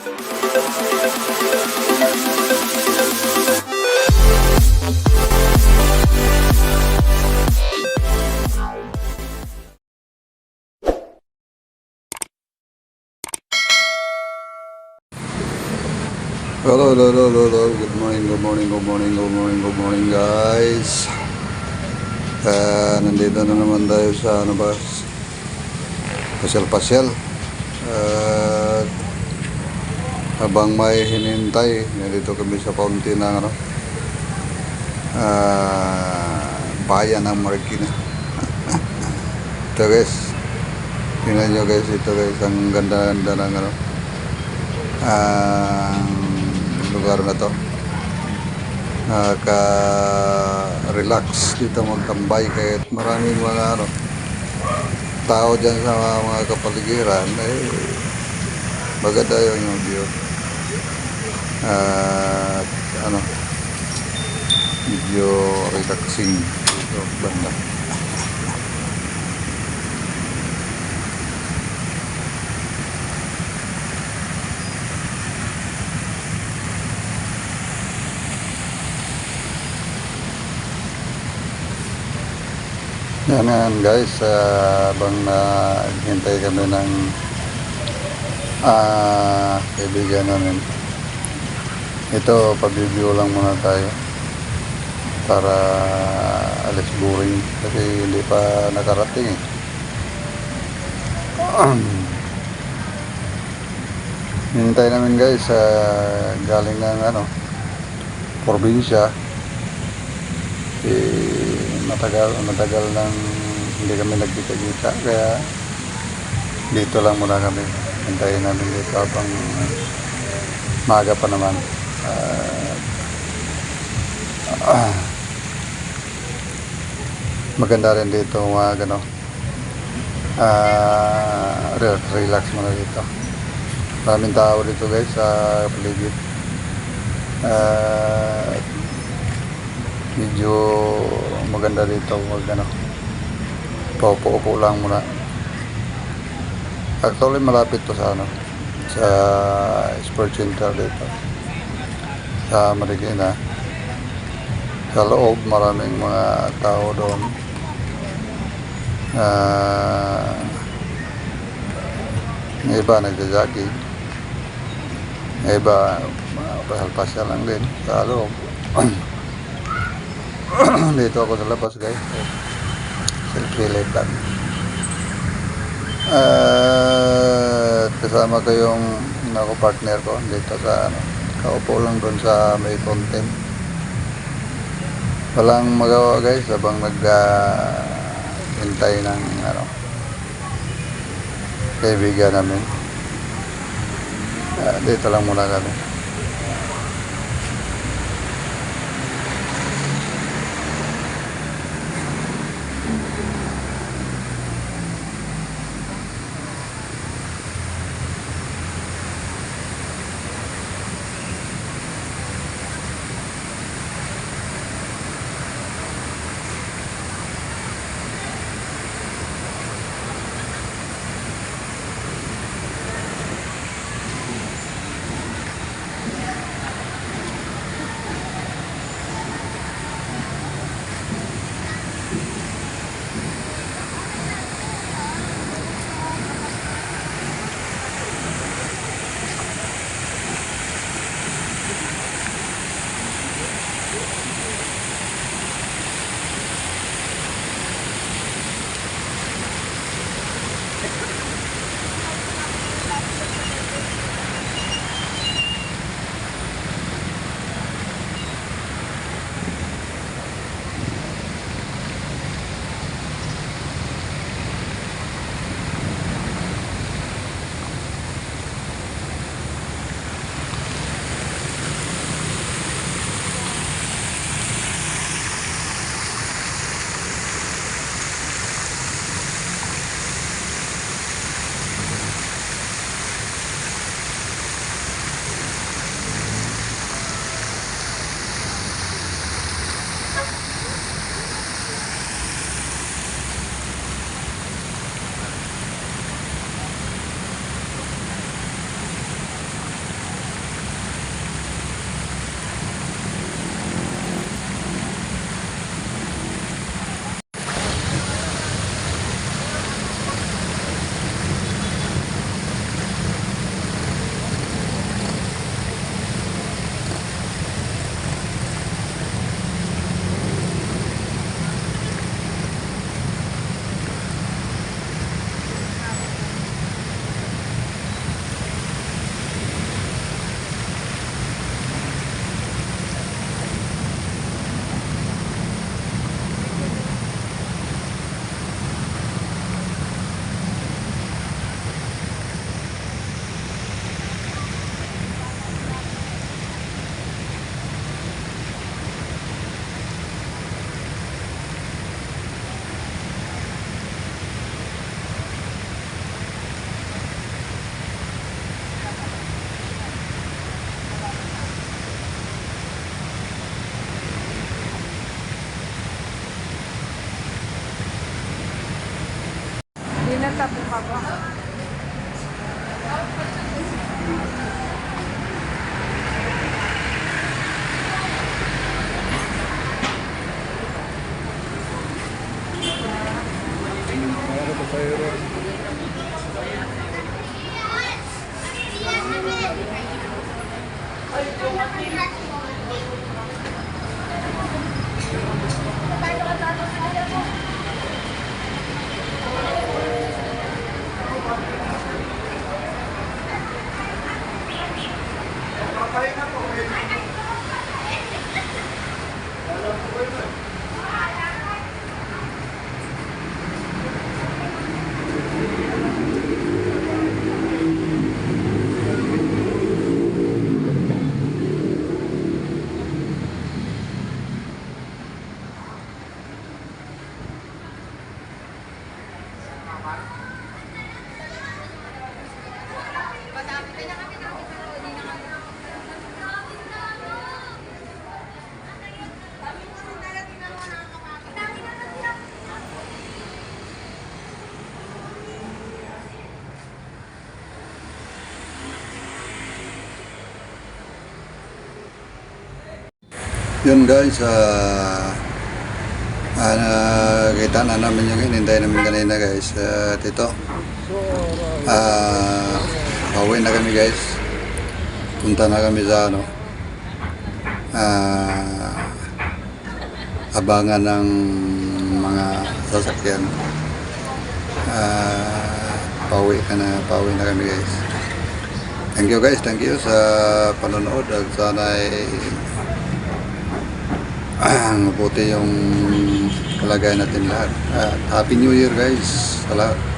Hello, hello, hello, hello, hello. Good morning, good morning, good morning, good morning, good morning, guys. Nandito na naman tayo sa ano ba? Pasyal-pasyal. At habang may hinintay, nandito kami sa fountain ng ano, bayan ng Marikina. Ito guys, tingnan nyo guys, ito guys, ang ganda-ganda ng ano, lugar na to. Nakaka-relax dito magtambay kahit maraming mga ano, tao dyan sa mga kapaligiran, maganda yung view. At ano, medyo relaxing dito banda. Yan guys, habang hintay kami ng kaibigan namin. Ito, pag-review lang muna tayo para alis boring kasi hindi pa nakarating eh. Hintay namin guys, galing ng ano, probinsya. Matagal nang hindi kami nagkita-kita, kaya dito lang muna kami. Hintayin namin dito habang maaga pa naman. Maganda rin dito mga gano, relax muna dito. Maraming tao dito guys sa paligid. Medyo maganda dito wag ano, paupo-upo lang muna. Actually malapit to sa ano, sa sports center dito sa Marikina. Sa loob maraming mga tao doon. Yung iba nagja-jogging, yung iba pasyal-pasyal lang din sa loob. Dito ako sa labas guys, selfie live lang. Kasama ko yung partner ko dito sa ano, kaupo lang doon sa may fountain. Walang magawa guys habang hintay ng ano, kaibigan namin. Dito lang muna kami. Yun guys, kita na namin yung hinintay namin kanina guys. At ito, pauwi na kami guys. Punta na kami sa ano, abangan ng mga sasakyan. Pauwi na kami guys. Thank you guys, thank you sa panonood at sana mabuti yung kalagayan natin lahat. Happy New Year guys sa lahat.